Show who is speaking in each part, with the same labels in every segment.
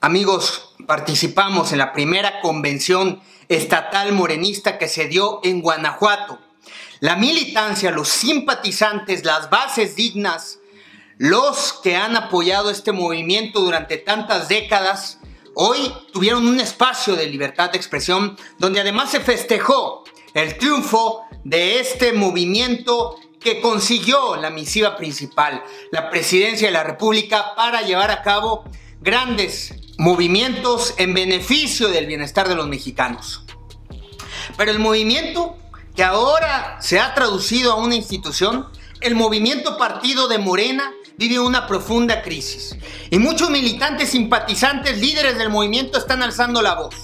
Speaker 1: Amigos, participamos en la primera convención estatal morenista que se dio en Guanajuato. La militancia, los simpatizantes, las bases dignas, los que han apoyado este movimiento durante tantas décadas, hoy tuvieron un espacio de libertad de expresión donde además se festejó el triunfo de este movimiento que consiguió la misiva principal, la Presidencia de la República, para llevar a cabo grandes movimientos en beneficio del bienestar de los mexicanos. Pero el movimiento que ahora se ha traducido a una institución, el movimiento partido de Morena, vive una profunda crisis. Y muchos militantes, simpatizantes, líderes del movimiento están alzando la voz.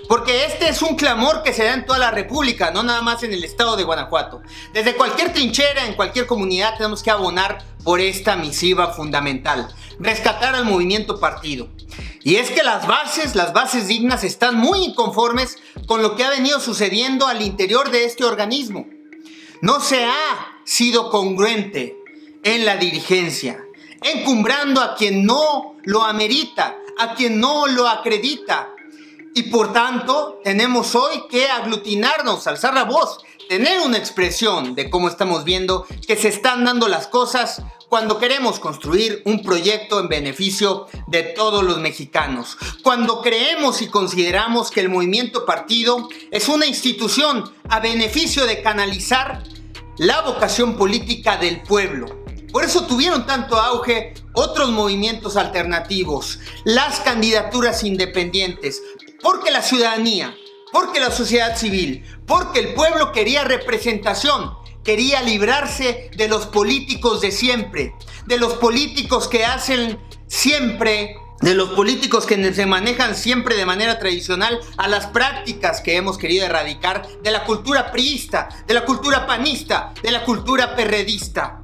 Speaker 1: Porque este es un clamor que se da en toda la República, no nada más en el estado de Guanajuato. Desde cualquier trinchera, en cualquier comunidad, tenemos que abonar por esta misiva fundamental. Rescatar al movimiento partido. Y es que las bases dignas están muy inconformes con lo que ha venido sucediendo al interior de este organismo. No se ha sido congruente en la dirigencia, encumbrando a quien no lo amerita, a quien no lo acredita. Y por tanto, tenemos hoy que aglutinarnos, alzar la voz, tener una expresión de cómo estamos viendo que se están dando las cosas cuando queremos construir un proyecto en beneficio de todos los mexicanos. Cuando creemos y consideramos que el movimiento partido es una institución a beneficio de canalizar la vocación política del pueblo. Por eso tuvieron tanto auge otros movimientos alternativos, las candidaturas independientes, porque la ciudadanía, porque la sociedad civil, porque el pueblo quería representación, quería librarse de los políticos de siempre, de los políticos que hacen siempre, de los políticos que se manejan siempre de manera tradicional, a las prácticas que hemos querido erradicar de la cultura priista, de la cultura panista, de la cultura perredista.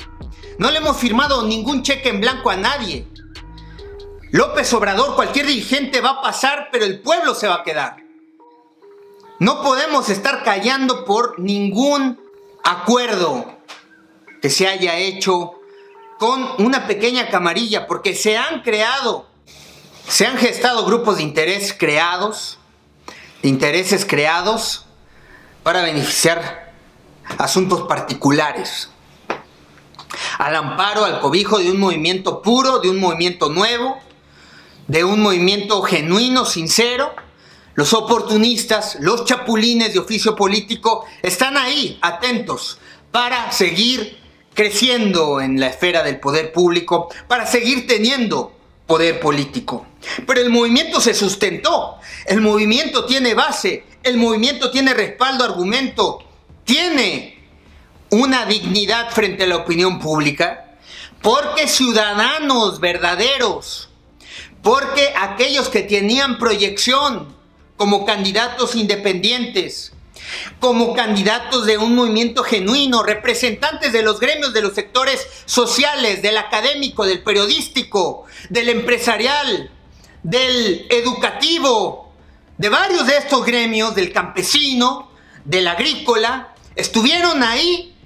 Speaker 1: No le hemos firmado ningún cheque en blanco a nadie. López Obrador, cualquier dirigente va a pasar, pero el pueblo se va a quedar. No podemos estar callando por ningún acuerdo que se haya hecho con una pequeña camarilla, porque se han gestado grupos de intereses creados para beneficiar asuntos particulares, al amparo, al cobijo de un movimiento puro, de un movimiento nuevo, de un movimiento genuino, sincero. Los oportunistas, los chapulines de oficio político están ahí, atentos, para seguir creciendo en la esfera del poder público, para seguir teniendo poder político. Pero el movimiento se sustentó, el movimiento tiene base, el movimiento tiene respaldo, argumento, tiene una dignidad frente a la opinión pública, porque ciudadanos verdaderos, porque aquellos que tenían proyección como candidatos independientes, como candidatos de un movimiento genuino, representantes de los gremios, de los sectores sociales, del académico, del periodístico, del empresarial, del educativo, de varios de estos gremios, del campesino, del agrícola, estuvieron ahí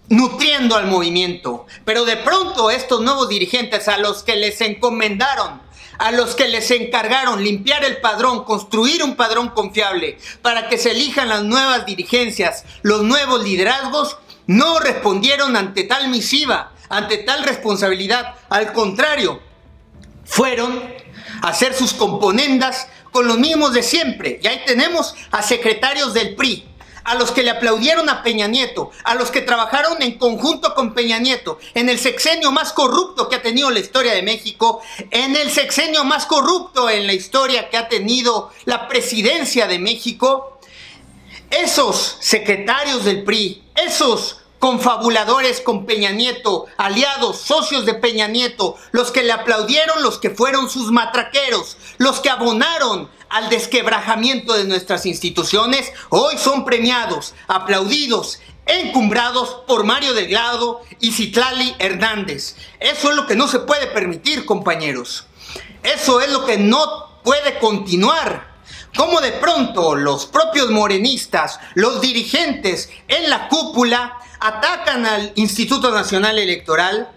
Speaker 1: nutriendo al movimiento. Pero de pronto estos nuevos dirigentes, a los que les encomendaron, a los que les encargaron limpiar el padrón, construir un padrón confiable para que se elijan las nuevas dirigencias, los nuevos liderazgos, no respondieron ante tal misiva, ante tal responsabilidad. Al contrario, fueron a hacer sus componendas con los mismos de siempre. Y ahí tenemos a secretarios del PRI, a los que le aplaudieron a Peña Nieto, a los que trabajaron en conjunto con Peña Nieto, en el sexenio más corrupto que ha tenido la historia de México, en el sexenio más corrupto en la historia que ha tenido la presidencia de México. Esos secretarios del PRI, esos confabuladores con Peña Nieto, aliados, socios de Peña Nieto, los que le aplaudieron, los que fueron sus matraqueros, los que abonaron al desquebrajamiento de nuestras instituciones, hoy son premiados, aplaudidos, encumbrados por Mario Delgado y Citlali Hernández. Eso es lo que no se puede permitir, compañeros. Eso es lo que no puede continuar. Como de pronto los propios morenistas, los dirigentes en la cúpula, atacan al Instituto Nacional Electoral,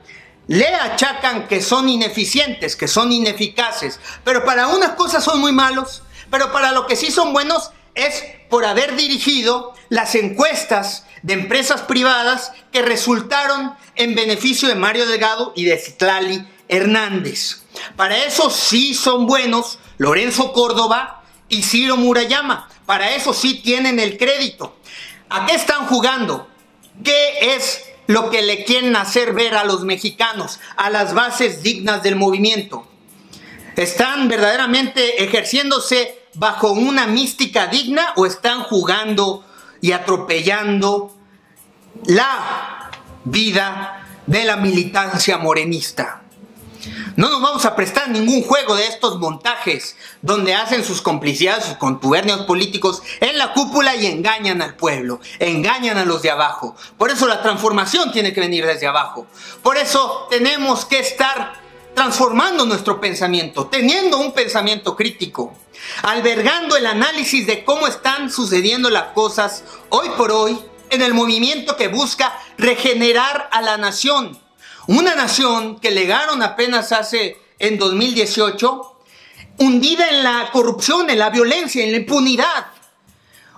Speaker 1: le achacan que son ineficientes, que son ineficaces, pero para unas cosas son muy malos, pero para lo que sí son buenos es por haber dirigido las encuestas de empresas privadas que resultaron en beneficio de Mario Delgado y de Citlali Hernández. Para eso sí son buenos Lorenzo Córdoba y Ciro Murayama. Para eso sí tienen el crédito. ¿A qué están jugando? ¿Qué es lo que le quieren hacer ver a los mexicanos, a las bases dignas del movimiento? ¿Están verdaderamente ejerciéndose bajo una mística digna o están jugando y atropellando la vida de la militancia morenista? No nos vamos a prestar ningún juego de estos montajes donde hacen sus complicidades, sus contubernios políticos en la cúpula y engañan al pueblo, engañan a los de abajo. Por eso la transformación tiene que venir desde abajo. Por eso tenemos que estar transformando nuestro pensamiento, teniendo un pensamiento crítico, albergando el análisis de cómo están sucediendo las cosas hoy por hoy en el movimiento que busca regenerar a la nación. Una nación que legaron apenas en 2018, hundida en la corrupción, en la violencia, en la impunidad.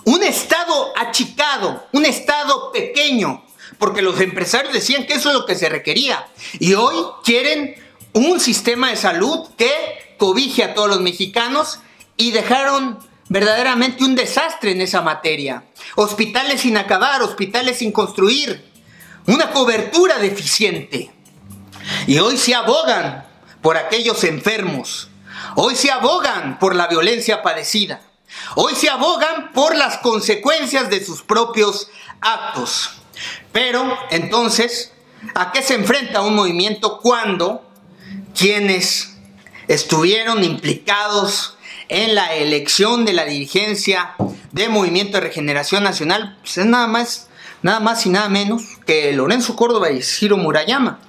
Speaker 1: Un estado achicado, un estado pequeño, porque los empresarios decían que eso es lo que se requería. Y hoy quieren un sistema de salud que cobije a todos los mexicanos y dejaron verdaderamente un desastre en esa materia. Hospitales sin acabar, hospitales sin construir, una cobertura deficiente. Y hoy se abogan por aquellos enfermos. Hoy se abogan por la violencia padecida. Hoy se abogan por las consecuencias de sus propios actos. Pero, entonces, ¿a qué se enfrenta un movimiento cuando quienes estuvieron implicados en la elección de la dirigencia del Movimiento de Regeneración Nacional pues es nada más y nada menos que Lorenzo Córdoba y Ciro Murayama?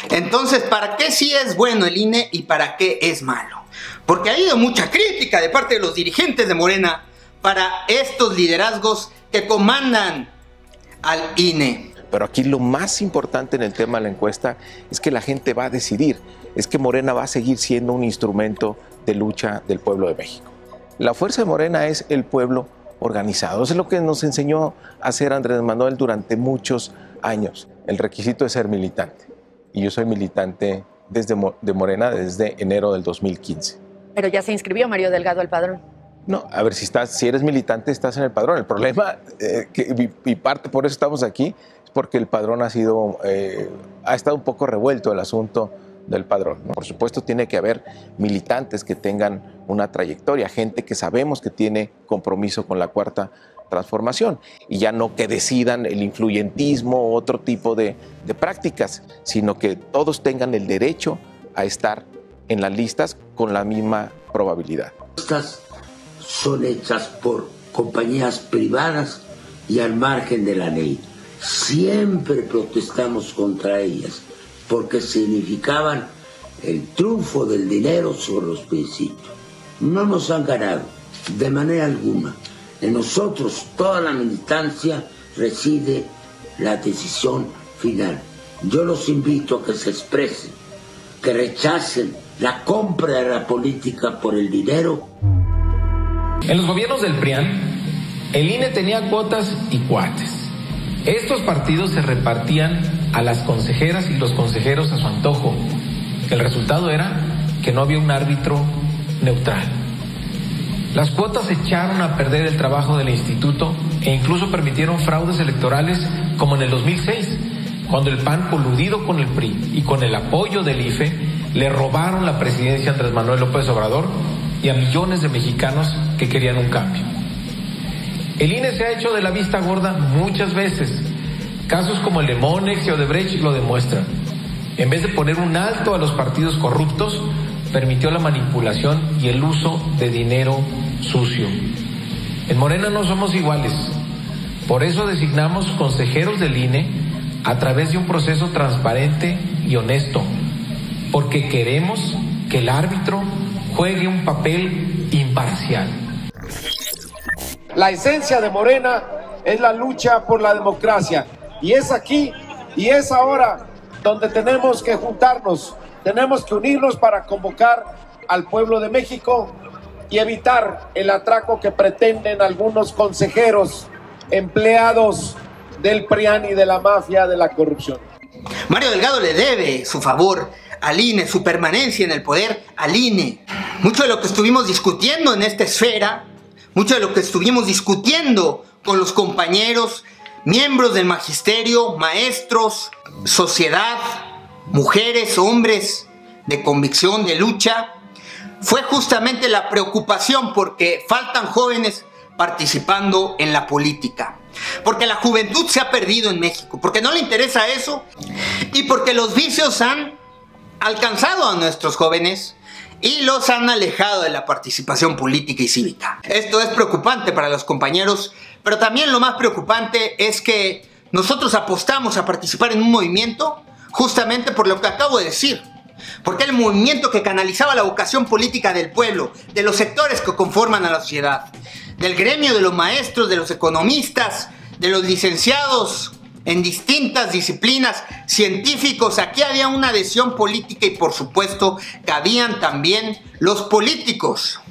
Speaker 1: Entonces, ¿para qué sí es bueno el INE y para qué es malo? Porque ha habido mucha crítica de parte de los dirigentes de Morena para estos liderazgos que comandan al INE.
Speaker 2: Pero aquí lo más importante en el tema de la encuesta es que la gente va a decidir, es que Morena va a seguir siendo un instrumento de lucha del pueblo de México. La fuerza de Morena es el pueblo organizado. Eso es lo que nos enseñó a hacer Andrés Manuel durante muchos años. El requisito es ser militante. Y yo soy militante de Morena desde enero del 2015.
Speaker 3: Pero ya se inscribió Mario Delgado al padrón.
Speaker 2: No, a ver, si eres militante estás en el padrón. El problema, y parte por eso estamos aquí, es porque el padrón ha estado un poco revuelto el asunto del padrón. Por supuesto tiene que haber militantes que tengan una trayectoria, gente que sabemos que tiene compromiso con la Cuarta Transformación y ya no que decidan el influyentismo o otro tipo de prácticas, sino que todos tengan el derecho a estar en las listas con la misma probabilidad.
Speaker 4: Estas son hechas por compañías privadas y al margen de la ley. Siempre protestamos contra ellas porque significaban el triunfo del dinero sobre los principios. No nos han ganado de manera alguna. En nosotros toda la militancia reside la decisión final. Yo los invito a que se expresen, que rechacen la compra de la política por el dinero.
Speaker 5: En los gobiernos del PRIAN, el INE tenía cuotas y cuates. Estos partidos se repartían a las consejeras y los consejeros a su antojo. El resultado era que no había un árbitro neutral. Las cuotas echaron a perder el trabajo del instituto e incluso permitieron fraudes electorales como en el 2006, cuando el PAN, coludido con el PRI y con el apoyo del IFE, le robaron la presidencia a Andrés Manuel López Obrador y a millones de mexicanos que querían un cambio. El INE se ha hecho de la vista gorda muchas veces. Casos como el de Monex y Odebrecht lo demuestran. En vez de poner un alto a los partidos corruptos, permitió la manipulación y el uso de dinero sucio. En Morena no somos iguales. Por eso designamos consejeros del INE a través de un proceso transparente y honesto, porque queremos que el árbitro juegue un papel imparcial.
Speaker 6: La esencia de Morena es la lucha por la democracia y es aquí y es ahora donde tenemos que juntarnos, tenemos que unirnos para convocar al pueblo de México y evitar el atraco que pretenden algunos consejeros, empleados del PRIAN y de la mafia de la corrupción.
Speaker 1: Mario Delgado le debe su favor al INE, su permanencia en el poder al INE. Mucho de lo que estuvimos discutiendo en esta esfera, mucho de lo que estuvimos discutiendo con los compañeros, miembros del magisterio, maestros, sociedad, mujeres, hombres de convicción, de lucha, fue justamente la preocupación porque faltan jóvenes participando en la política. Porque la juventud se ha perdido en México, porque no le interesa eso y porque los vicios han alcanzado a nuestros jóvenes y los han alejado de la participación política y cívica. Esto es preocupante para los compañeros, pero también lo más preocupante es que nosotros apostamos a participar en un movimiento justamente por lo que acabo de decir. Porque el movimiento que canalizaba la vocación política del pueblo, de los sectores que conforman a la sociedad, del gremio de los maestros, de los economistas, de los licenciados en distintas disciplinas, científicos. Aquí había una adhesión política y por supuesto cabían también los políticos.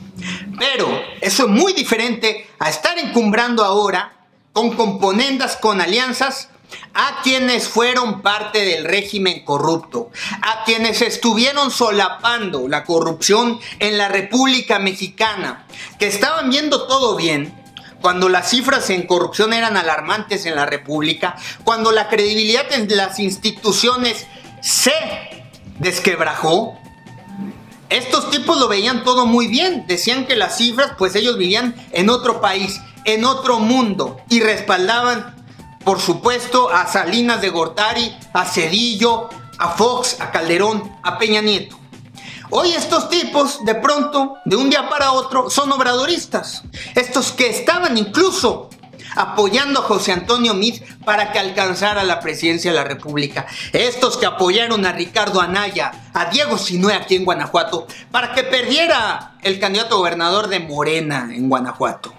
Speaker 1: Pero eso es muy diferente a estar encumbrando ahora con componendas, con alianzas, a quienes fueron parte del régimen corrupto, a quienes estuvieron solapando la corrupción en la República Mexicana, que estaban viendo todo bien cuando las cifras en corrupción eran alarmantes en la República, cuando la credibilidad en las instituciones se desquebrajó. Estos tipos lo veían todo muy bien, decían que las cifras, pues ellos vivían en otro país, en otro mundo, y respaldaban por supuesto a Salinas de Gortari, a Cedillo, a Fox, a Calderón, a Peña Nieto. Hoy estos tipos de pronto, de un día para otro, son obradoristas. Estos que estaban incluso apoyando a José Antonio Meade para que alcanzara la presidencia de la República. Estos que apoyaron a Ricardo Anaya, a Diego Sinue aquí en Guanajuato, para que perdiera el candidato a gobernador de Morena en Guanajuato,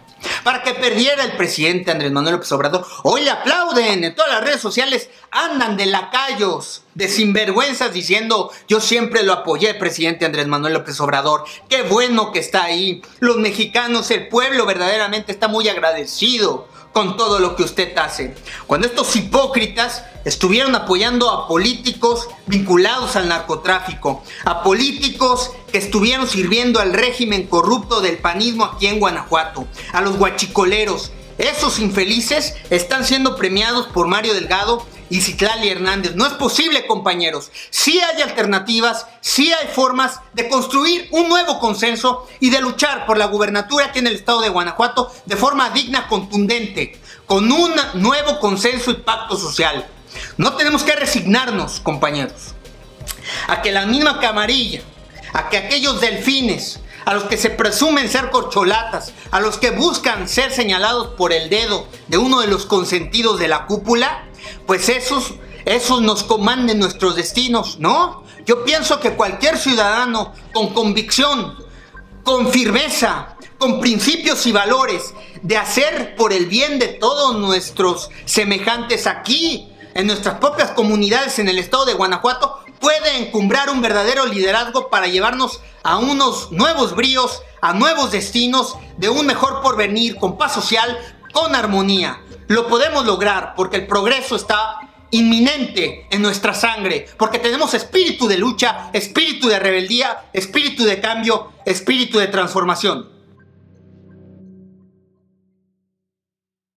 Speaker 1: para que perdiera el presidente Andrés Manuel López Obrador. Hoy le aplauden, en todas las redes sociales andan de lacayos, de sinvergüenzas diciendo: yo siempre lo apoyé, presidente Andrés Manuel López Obrador, qué bueno que está ahí. Los mexicanos, el pueblo verdaderamente está muy agradecido con todo lo que usted hace. Cuando estos hipócritas estuvieron apoyando a políticos vinculados al narcotráfico, a políticos que estuvieron sirviendo al régimen corrupto del panismo aquí en Guanajuato, a los guachicoleros, esos infelices están siendo premiados por Mario Delgado y Citlali Hernández. No es posible, compañeros. Sí hay alternativas, sí hay formas de construir un nuevo consenso y de luchar por la gubernatura aquí en el estado de Guanajuato de forma digna, contundente, con un nuevo consenso y pacto social. No tenemos que resignarnos, compañeros, a que la misma camarilla, a que aquellos delfines, a los que se presumen ser corcholatas, a los que buscan ser señalados por el dedo de uno de los consentidos de la cúpula, pues esos nos comanden nuestros destinos, ¿no? Yo pienso que cualquier ciudadano con convicción, con firmeza, con principios y valores, de hacer por el bien de todos nuestros semejantes aquí, en nuestras propias comunidades en el estado de Guanajuato, puede encumbrar un verdadero liderazgo para llevarnos a unos nuevos bríos, a nuevos destinos, de un mejor porvenir, con paz social, con armonía. Lo podemos lograr porque el progreso está inminente en nuestra sangre, porque tenemos espíritu de lucha, espíritu de rebeldía, espíritu de cambio, espíritu de transformación.